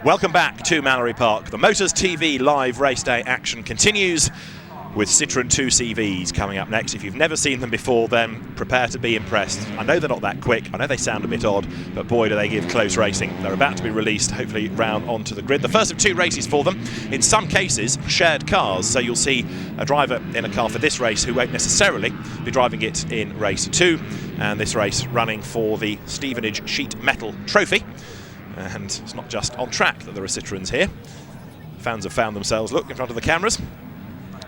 Welcome back to Mallory Park. The Motors TV live race day action continues with Citroën 2 CVs coming up next. If you've never seen them before, then prepare to be impressed. I know they're not that quick, I know they sound a bit odd, but boy do they give close racing. They're about to be released, hopefully round onto the grid. The first of two races for them, in some cases shared cars, so you'll see a driver in a car for this race who won't necessarily be driving it in race 2, and this race running for the Stevenage Sheet Metal Trophy. And it's not just on track that there are Citroëns here. Fans have found themselves, look, in front of the cameras.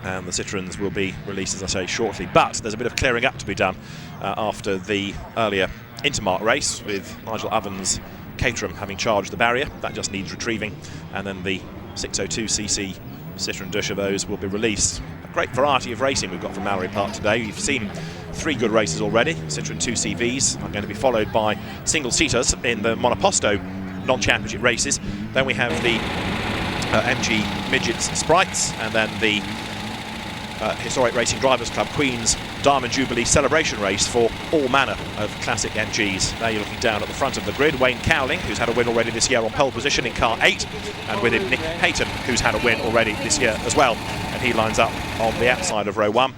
And the Citroëns will be released, as I say, shortly. But there's a bit of clearing up to be done after the earlier Intermark race, with Nigel Ovens Caterham having charged the barrier. That just needs retrieving. And then the 602cc Citroën deux Chevaux will be released. A great variety of racing we've got from Mallory Park today. You've seen 3 good races already. Citroën 2 CVs are going to be followed by single-seaters in the Monoposto non-championship races. Then we have the MG Midgets Sprites, and then the Historic Racing Drivers Club Queen's Diamond Jubilee Celebration Race for all manner of classic MGs. Now you're looking down at the front of the grid, Wayne Cowling, who's had a win already this year on pole position in car 8, and with him Nick Payton, who's had a win already this year as well, and he lines up on the outside of row 1.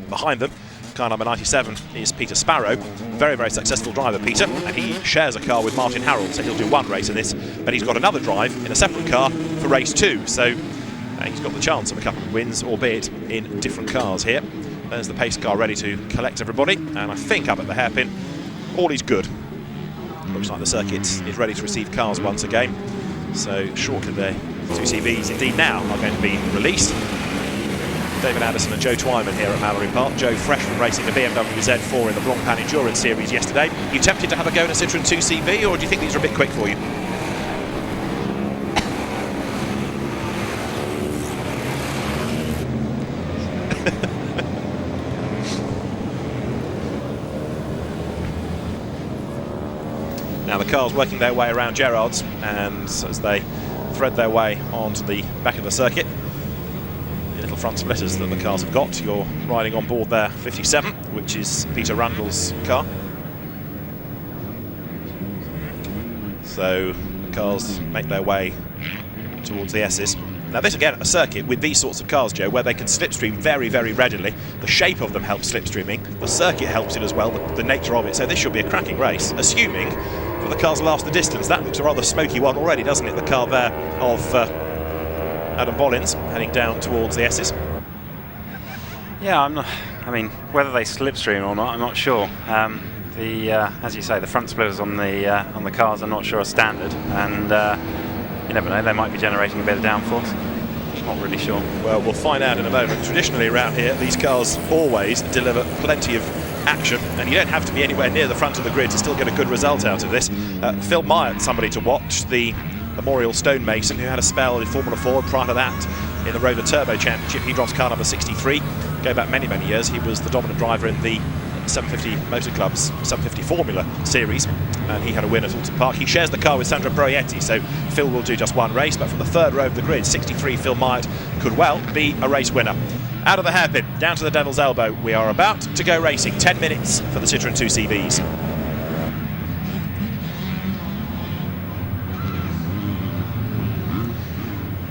Behind them, car number 97 is Peter Sparrow, very, very successful driver, Peter, and he shares a car with Martin Harrold, so he'll do one race in this, but he's got another drive in a separate car for race 2, so he's got the chance of a couple of wins, albeit in different cars here. There's the pace car ready to collect everybody, and I think up at the hairpin, all is good. Looks like the circuit is ready to receive cars once again, so shortly the 2 CVs indeed now are going to be released. David Addison and Joe Twyman here at Mallory Park. Joe fresh from racing the BMW Z4 in the Blancpain Endurance Series yesterday. You tempted to have a go at a Citroën 2 CV, or do you think these are a bit quick for you? Now the car's working their way around Gerrard's, and as they thread their way onto the back of the circuit, the little front splitters that the cars have got, you're riding on board their 57, which is Peter Rundle's car. So the cars make their way towards the S's. Now this again, a circuit with these sorts of cars, Joe, where they can slipstream very, very readily. The shape of them helps slipstreaming, the circuit helps it as well, the nature of it, so this should be a cracking race, assuming that the cars last the distance. That looks a rather smoky one already, doesn't it, the car there of Adam Bollins heading down towards the S's. Yeah, I mean, whether they slipstream or not, I'm not sure. As you say, the front splitters on the cars, I'm not sure are standard, and you never know, they might be generating a bit of downforce. Not really sure. Well, we'll find out in a moment. Traditionally around here, these cars always deliver plenty of action, and you don't have to be anywhere near the front of the grid to still get a good result out of this. Phil Myatt, somebody to watch, the Memorial Stonemason, who had a spell in Formula 4 prior to that in the Rover Turbo Championship. He drives car number 63. Go back many, many years, he was the dominant driver in the 750 Motor Club's 750 Formula Series, and he had a win at Alton Park. He shares the car with Sandro Proietti, so Phil will do just one race, but from the third row of the grid, 63 Phil Myatt could well be a race winner. Out of the hairpin, down to the Devil's Elbow, we are about to go racing. 10 minutes for the Citroën 2 CVs.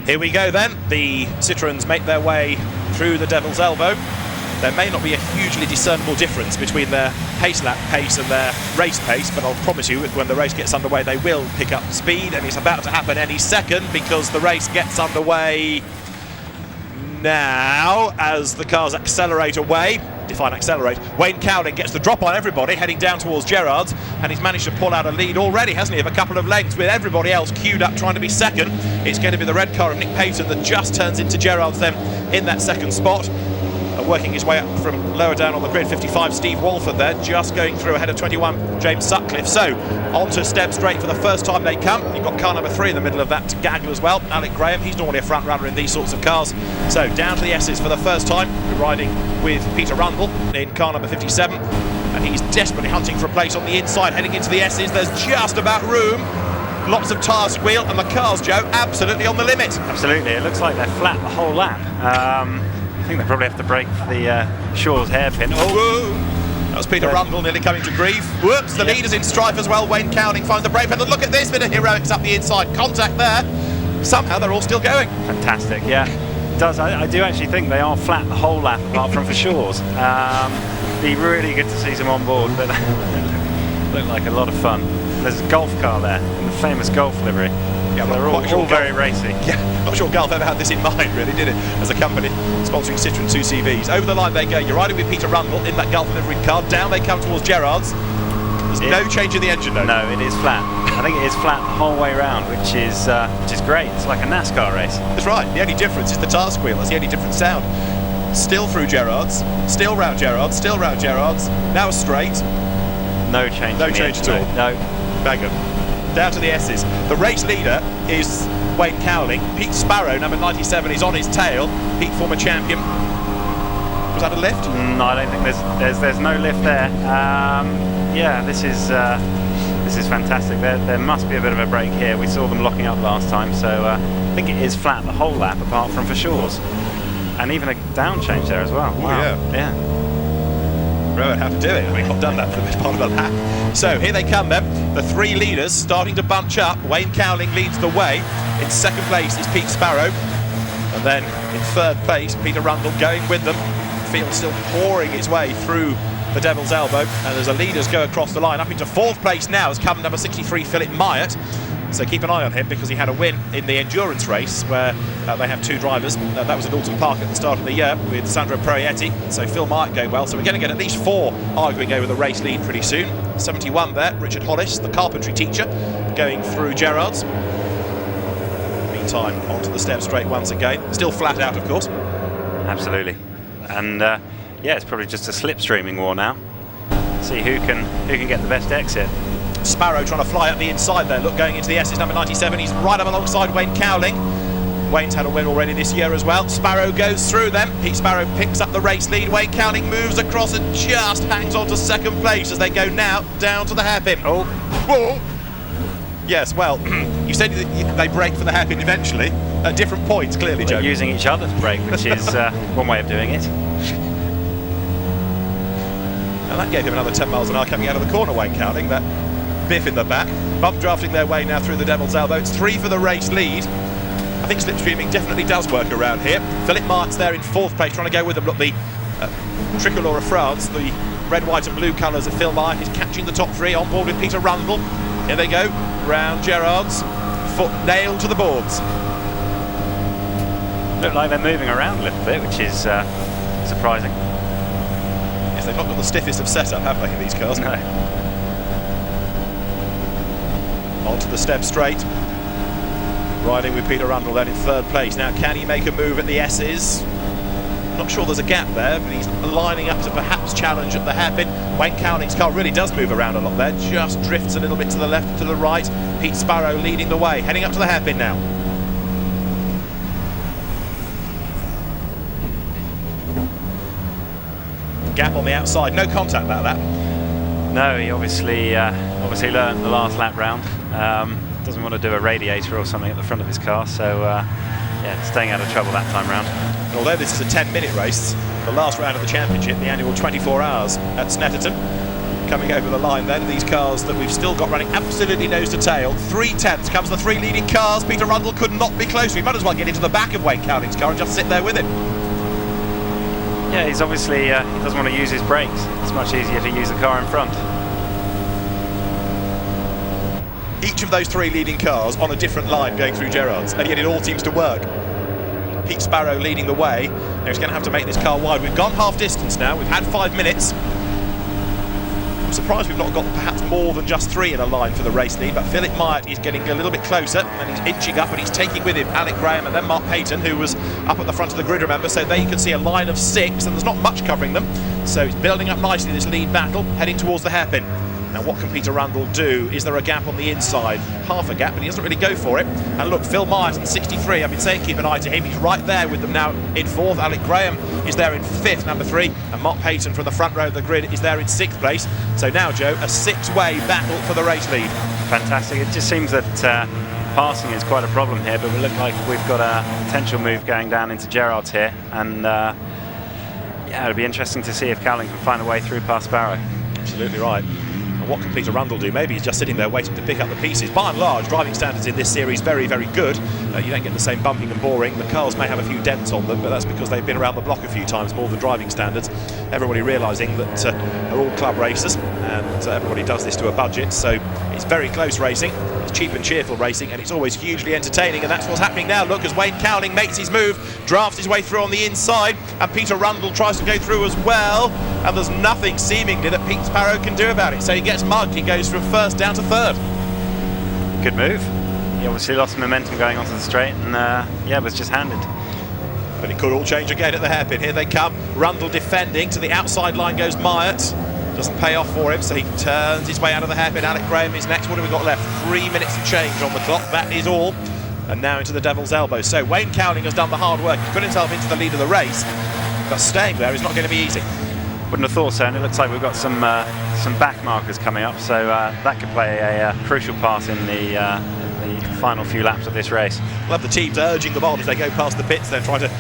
Here we go then. The Citroëns make their way through the Devil's Elbow. There may not be a hugely discernible difference between their pace lap pace and their race pace, but I'll promise you when the race gets underway they will pick up speed, and it's about to happen any second because the race gets underway now as the cars accelerate away. Define accelerate. Wayne Cowling gets the drop on everybody heading down towards Gerrard's, and he's managed to pull out a lead already, hasn't he, of a couple of lengths, with everybody else queued up trying to be second. It's going to be the red car of Nick Payton that just turns into Gerrard's then in that second spot. Working his way up from lower down on the grid, 55 Steve Walford there, just going through ahead of 21 James Sutcliffe. So on to Steb Straight for the first time they come. You've got car number 3 in the middle of that gaggle as well, Alec Graham. He's normally a front runner in these sorts of cars. So down to the S's for the first time. We're riding with Peter Rundle in car number 57, and he's desperately hunting for a place on the inside heading into the S's. There's just about room. Lots of tyre squeal, and the cars, Joe, absolutely on the limit. Absolutely, it looks like they're flat the whole lap. I think they probably have to brake for the Shaw's hairpin. Oh, That was Peter Rundle nearly coming to grief. Whoops, the leader's in strife as well. Wayne Cowling finds the brave head. Look at this bit of heroics up the inside. Contact there. Somehow they're all still going. Fantastic, yeah. It does. I do actually think they are flat the whole lap apart from for Shaw's. Be really good to see them on board, but they look like a lot of fun. There's a golf car there, in the famous golf livery. Yeah, they're all very racy. Yeah, not sure Golf ever had this in mind, really, did it? As a company sponsoring Citroën 2CVs. Over the line they go. You're riding with Peter Rundle in that Golf livery car. Down they come towards Gerrard's. There's no change in the engine, though. No, it is flat. I think it is flat the whole way round, which is great. It's like a NASCAR race. That's right. The only difference is the task wheel. That's the only different sound. Still through Gerrard's. Still round Gerrard's. Still round Gerrard's. Now straight. No change. No change at all. No. Bang on. Down to the S's. The race leader is Wayne Cowling. Pete Sparrow, number 97, is on his tail. Pete, former champion. Was that a lift? No, I don't think there's no lift there. Yeah, this is fantastic. There must be a bit of a break here. We saw them locking up last time, so I think it is flat the whole lap apart from for Shaw's, and even a down change there as well. Wow. Yeah. Rowan, how to do it. I mean, I've done that for the best part of a lap. So here they come then. The three leaders starting to bunch up. Wayne Cowling leads the way. In second place is Pete Sparrow. And then in third place, Peter Rundle going with them. Field still pouring its way through the Devil's Elbow. And as the leaders go across the line, up into fourth place now has come number 63, Philip Myatt. So keep an eye on him because he had a win in the endurance race where they have two drivers. That was at Alton Park at the start of the year with Sandro Proietti. So Phil Myatt going well. So we're going to get at least four arguing over the race lead pretty soon. 71 there, Richard Hollis, the carpentry teacher, going through Gerrard's. Meantime, onto the step straight once again. Still flat out, of course. Absolutely. And yeah, it's probably just a slipstreaming war now. See who can get the best exit. Sparrow trying to fly up the inside there. Look, going into the S's, number 97. He's right up alongside Wayne Cowling. Wayne's had a win already this year as well. Sparrow goes through them. Pete Sparrow picks up the race lead. Wayne Cowling moves across and just hangs on to second place as they go now down to the hairpin. Oh. Yes, well, you said that they break for the hairpin eventually at different points, clearly, Joe. They're using each other to break, which is one way of doing it. And that gave him another 10 miles an hour coming out of the corner, Wayne Cowling. That biff in the back. Bump drafting their way now through the Devil's Elbow. It's 3 for the race lead. I think slipstreaming definitely does work around here. Philip Myatt's there in fourth place, trying to go with them. Look, the tricolour of France, the red, white and blue colours of Phil Myatt is catching the top 3 on board with Peter Rundle. Here they go, round Gerrard's, foot nailed to the boards. Look like they're moving around a little bit, which is surprising. Yes, they've not got the stiffest of setup, have they, in these cars? No. Onto the step straight. Riding with Peter Rundle then in third place. Now, can he make a move at the S's? Not sure there's a gap there, but he's lining up to perhaps challenge at the hairpin. Wayne Cowling's car really does move around a lot there. Just drifts a little bit to the left, to the right. Pete Sparrow leading the way, heading up to the hairpin now. Gap on the outside, no contact about that. No, he obviously learned the last lap round. Doesn't want to do a radiator or something at the front of his car, so yeah, staying out of trouble that time round. Although this is a 10-minute race, the last round of the championship, the annual 24 hours at Snetterton, coming over the line then, these cars that we've still got running absolutely nose to tail. 3/10 comes the 3 leading cars. Peter Rundle could not be closer. He might as well get into the back of Wayne Cowling's car and just sit there with him. Yeah, he's obviously he doesn't want to use his brakes. It's much easier to use the car in front. Each of those 3 leading cars on a different line going through Gerrard's, and yet it all seems to work. Pete Sparrow leading the way. Now he's going to have to make this car wide. We've gone half distance now. We've had 5 minutes. I'm surprised we've not got perhaps more than just 3 in a line for the race lead, but Philip Myatt is getting a little bit closer and he's inching up, and he's taking with him Alec Graham and then Mark Payton, who was up at the front of the grid, remember, so there you can see a line of 6 and there's not much covering them, so it's building up nicely, this lead battle, heading towards the hairpin. Now what can Peter Rundle do? Is there a gap on the inside? Half a gap, but he doesn't really go for it. And look, Phil Myatt in 63, I've been saying keep an eye to him. He's right there with them now in 4th. Alec Graham is there in 5th, number 3. And Mark Payton from the front row of the grid is there in 6th place. So now, Joe, a 6-way battle for the race lead. Fantastic. It just seems that passing is quite a problem here, but we look like we've got a potential move going down into Gerrard's here. And Yeah, it'll be interesting to see if Cowling can find a way through past Sparrow. Absolutely right. And what can Peter Rundle do? Maybe he's just sitting there waiting to pick up the pieces. By and large, driving standards in this series very, very good. You don't get the same bumping and boring. The cars may have a few dents on them, but that's because they've been around the block a few times more than driving standards. Everybody realising that they're all club racers, and everybody does this to a budget, so it's very close racing. It's cheap and cheerful racing, and it's always hugely entertaining, and that's what's happening now. Look, as Wayne Cowling makes his move, drafts his way through on the inside, and Peter Rundle tries to go through as well, and there's nothing seemingly that Pete Sparrow can do about it. So he gets mugged, he goes from first down to third. Good move. He obviously lost momentum going onto the straight, and yeah, was just handed. But it could all change again at the hairpin. Here they come. Rundle defending. To the outside line goes Myatt. Doesn't pay off for him, so he turns his way out of the hairpin. Alec Graham is next. What have we got left? 3 minutes of change on the clock. That is all. And now into the devil's elbow. So Wayne Cowling has done the hard work. He's put himself into the lead of the race. But staying there is not going to be easy. Wouldn't have thought so, and it looks like we've got some back markers coming up, so that could play a crucial part in the final few laps of this race. Love the teams urging them on as they go past the pits. They're trying to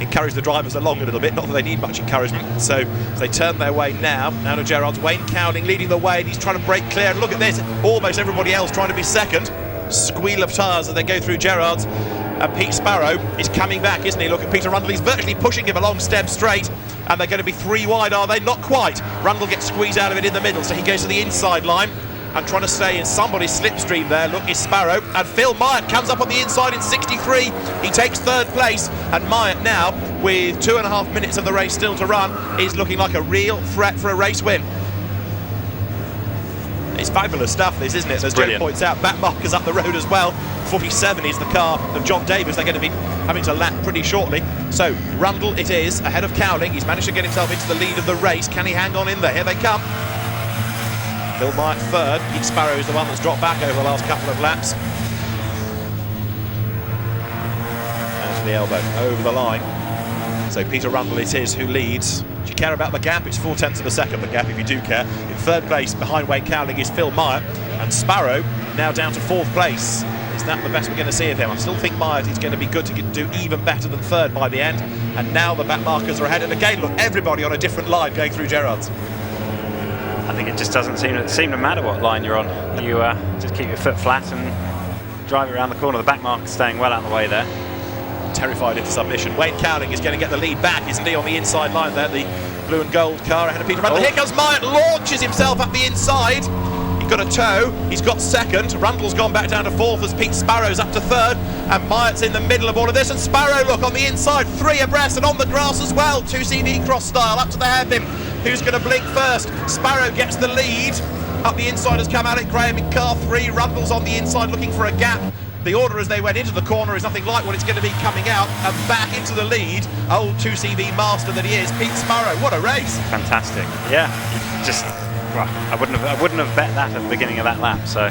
encourage the drivers along a little bit, not that they need much encouragement. So as they turn their way now out of Gerrard's, Wayne Cowling leading the way, and he's trying to break clear. And look at this, almost everybody else trying to be second. Squeal of tyres as they go through Gerrard's. And Pete Sparrow is coming back, isn't he? Look at Peter Rundle, he's virtually pushing him along Steb Straight. And they're going to be 3 wide, are they? Not quite. Rundle gets squeezed out of it in the middle, so he goes to the inside line and trying to stay in somebody's slipstream there. Look, is Sparrow, and Phil Myatt comes up on the inside in 63. He takes third place, and Myatt now, with 2.5 minutes of the race still to run, is looking like a real threat for a race win. It's fabulous stuff, this, isn't it? As Joe points out, back markers up the road as well. 47 is the car of John Davis. They're going to be having to lap pretty shortly. So Rundle it is, ahead of Cowling. He's managed to get himself into the lead of the race. Can he hang on in there? Here they come. Phil Myatt third. Pete Sparrow is the one that's dropped back over the last couple of laps. Out to the elbow, over the line. So Peter Rundle it is who leads. Do you care about the gap? It's 0.4 of a second, the gap, if you do care. In third place, behind Wayne Cowling, is Phil Myatt. And Sparrow now down to 4th place. Is that the best we're going to see of him? I still think Myatt is going to be good to do even better than third by the end. And now the back markers are ahead. And again, look, everybody on a different line going through Gerrard's. I think it just doesn't seem to matter what line you're on. You just keep your foot flat and drive it around the corner. The back marker staying well out of the way there. Terrified into submission. Wayne Cowling is going to get the lead back, isn't he, on the inside line there, the blue and gold car ahead of Peter Rundle. Here comes Myatt, launches himself up the inside. He's got a tow, he's got second. Rundle's gone back down to 4th as Pete Sparrow's up to 3rd, and Myatt's in the middle of all of this, and Sparrow, look, on the inside, 3 abreast and on the grass as well, 2CV cross style up to the hairpin. Who's going to blink first? Sparrow gets the lead. Up the inside has come Alec Graham in car 3. Rundle's on the inside looking for a gap. The order as they went into the corner is nothing like what it's going to be coming out, and back into the lead, old 2CV master that he is, Pete Sparrow. What a race! Fantastic. Yeah, just well, I wouldn't have bet that at the beginning of that lap. So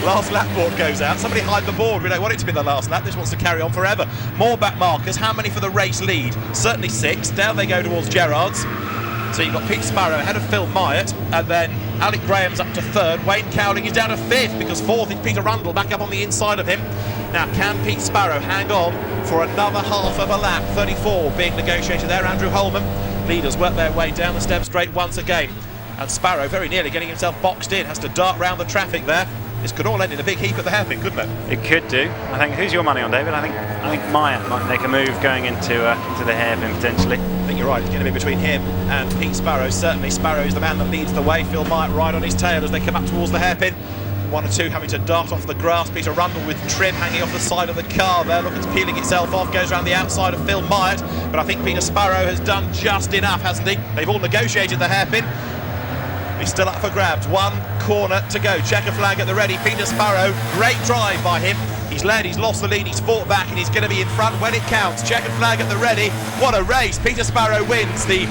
last lap board goes out. Somebody hide the board. We don't want it to be the last lap. This wants to carry on forever. More back markers. How many for the race lead? Certainly 6. Down they go towards Gerrard's. So you've got Pete Sparrow ahead of Phil Myatt, and then Alec Graham's up to 3rd. Wayne Cowling is down to 5th because 4th is Peter Rundle back up on the inside of him. Now, can Pete Sparrow hang on for another half of a lap? 34 being negotiated there. Andrew Holman. Leaders work their way down the Steb Straight once again. And Sparrow very nearly getting himself boxed in. Has to dart round the traffic there. This could all end in a big heap at the hairpin, couldn't it? It could do. I think. Who's your money on, David? I think Myatt might make a move going into the hairpin potentially. I think you're right. It's going to be between him and Pete Sparrow. Certainly, Sparrow is the man that leads the way. Phil Myatt right on his tail as they come up towards the hairpin. 1 or 2 having to dart off the grass. Peter Rundle with trim hanging off the side of the car there. Look, it's peeling itself off. Goes around the outside of Phil Myatt. But I think Peter Sparrow has done just enough, hasn't he? They've all negotiated the hairpin. He's still up for grabs. 1 corner to go. Checker flag at the ready. Peter Sparrow, great drive by him. He's led, he's lost the lead, he's fought back, and he's going to be in front when it counts. Checker flag at the ready. What a race. Peter Sparrow wins the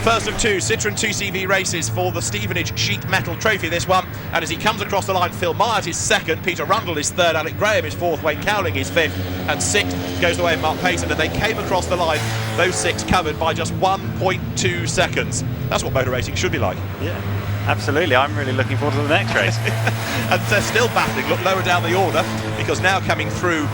first of 2 Citroën 2CV races for the Stevenage Sheet Metal Trophy, this one. And as he comes across the line, Phil Myatt is 2nd, Peter Rundle is 3rd, Alec Graham is 4th, Wayne Cowling is 5th, and 6th goes the way of Mark Payson. And they came across the line, those 6 covered by just 1.2 seconds. That's what motor racing should be like. Yeah. Absolutely, I'm really looking forward to the next race. And they're still battling, look lower down the order, because now coming through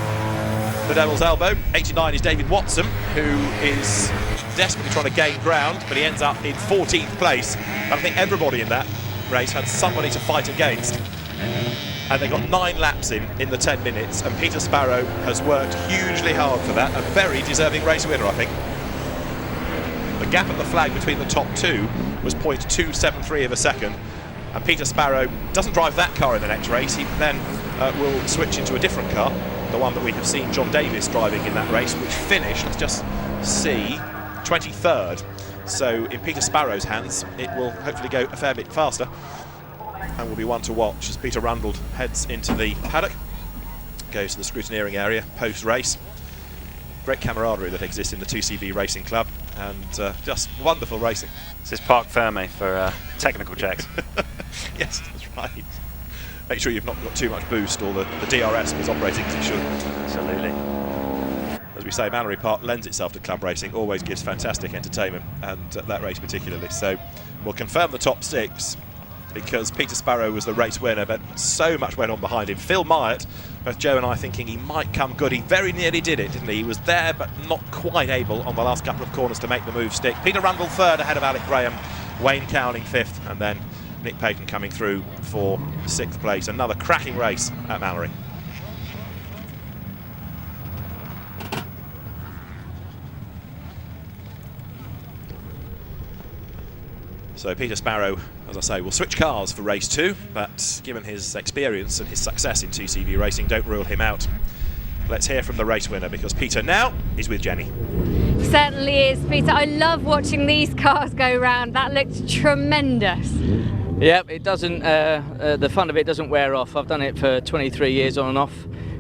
the Devil's Elbow, 89 is David Watson, who is desperately trying to gain ground, but he ends up in 14th place. And I think everybody in that race had somebody to fight against. And they got 9 laps in the 10 minutes, and Peter Sparrow has worked hugely hard for that. A very deserving race winner, I think. The gap at the flag between the top 2 was 0.273 of a second, and Peter Sparrow doesn't drive that car in the next race. He then will switch into a different car, the one that we have seen John Davis driving in that race, which finished, let's just see, 23rd. So in Peter Sparrow's hands, it will hopefully go a fair bit faster, and will be one to watch as Peter Rundle heads into the paddock, goes to the scrutineering area post-race. Great camaraderie that exists in the 2CV Racing Club, and just wonderful racing. This is Parc Ferme for technical checks. Yes, that's right. Make sure you've not got too much boost, or the DRS is operating as it should. Absolutely. As we say, Mallory Park lends itself to club racing, always gives fantastic entertainment, and that race particularly. So we'll confirm the top 6, because Peter Sparrow was the race winner, but so much went on behind him. Phil Myatt, both Joe and I thinking he might come good. He very nearly did it, didn't he? He was there, but not quite able on the last couple of corners to make the move stick. Peter Rundle 3rd ahead of Alec Graham, Wayne Cowling 5th, and then Nick Payton coming through for 6th place. Another cracking race at Mallory. So Peter Sparrow, as I say, will switch cars for race 2, but given his experience and his success in 2CV racing, don't rule him out. Let's hear from the race winner, because Peter now is with Jenny. Certainly is, Peter. I love watching these cars go round. That looked tremendous. Yep, it doesn't. The fun of it doesn't wear off. I've done it for 23 years on and off,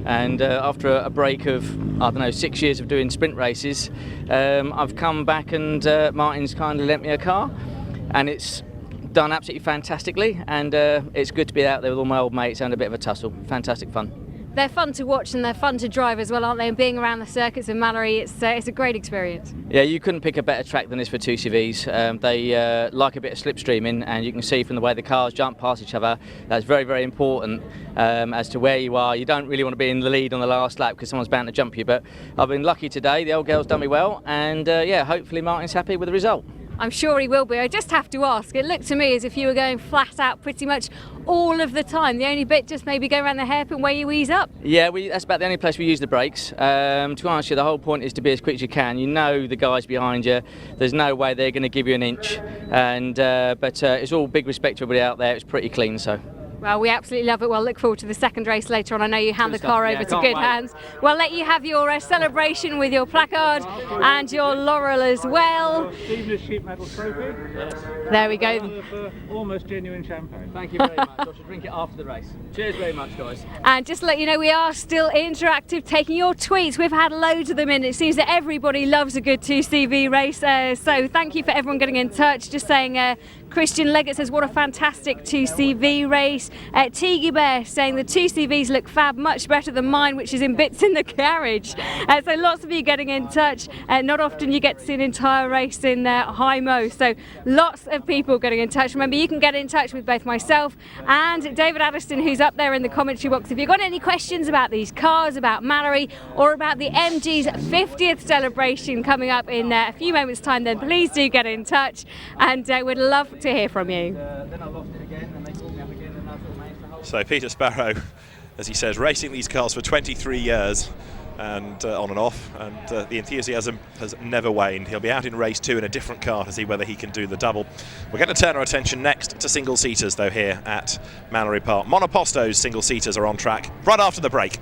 and after a break of, I don't know, 6 years of doing sprint races, I've come back, and Martin's kindly lent me a car, and it's done absolutely fantastically, and it's good to be out there with all my old mates and a bit of a tussle. Fantastic fun. They're fun to watch and they're fun to drive as well, aren't they? And being around the circuits of Mallory, it's a great experience. Yeah, you couldn't pick a better track than this for 2CVs. They like a bit of slipstreaming, and you can see from the way the cars jump past each other, that's very, very important as to where you are. You don't really want to be in the lead on the last lap because someone's bound to jump you, but I've been lucky today. The old girl's done me well, and yeah, hopefully Martin's happy with the result. I'm sure he will be. I just have to ask, it looked to me as if you were going flat out pretty much all of the time. The only bit just maybe go around the hairpin where you ease up. Yeah, that's about the only place we use the brakes. To answer you, the whole point is to be as quick as you can. You know the guys behind you. There's no way they're going to give you an inch. And but it's all big respect to everybody out there. It's pretty clean, so. Well, we absolutely love it. We'll look forward to the second race later on. I know you hand the car over to good wait. hands. We'll let you have your celebration with your placard and your laurel as well. Seamless sheet metal trophy. Yes. There we go. Almost genuine champagne. Thank you very much. I should drink it after the race. Cheers very much, guys. And just to let you know, we are still interactive, taking your tweets. We've had loads of them in. It seems that everybody loves a good 2CV race. So thank you for everyone getting in touch. Just saying, Christian Leggett says, what a fantastic 2CV race. Tiggy Bear saying the 2CVs look fab, much better than mine, which is in bits in the garage. So lots of you getting in touch. Not often you get to see an entire race in high mo. So lots of people getting in touch. Remember, you can get in touch with both myself and David Addiston, who's up there in the commentary box. If you've got any questions about these cars, about Mallory, or about the MG's 50th celebration coming up in a few moments' time, then please do get in touch, and we'd love to hear from you. Then I lost it again, and they called me up again, and I thought, managed to hold. So Peter Sparrow, as he says, racing these cars for 23 years and on and off, and the enthusiasm has never waned. He'll be out in race 2 in a different car to see whether he can do the double. We're going to turn our attention next to single-seaters, though, here at Mallory Park. Monoposto's single-seaters are on track right after the break.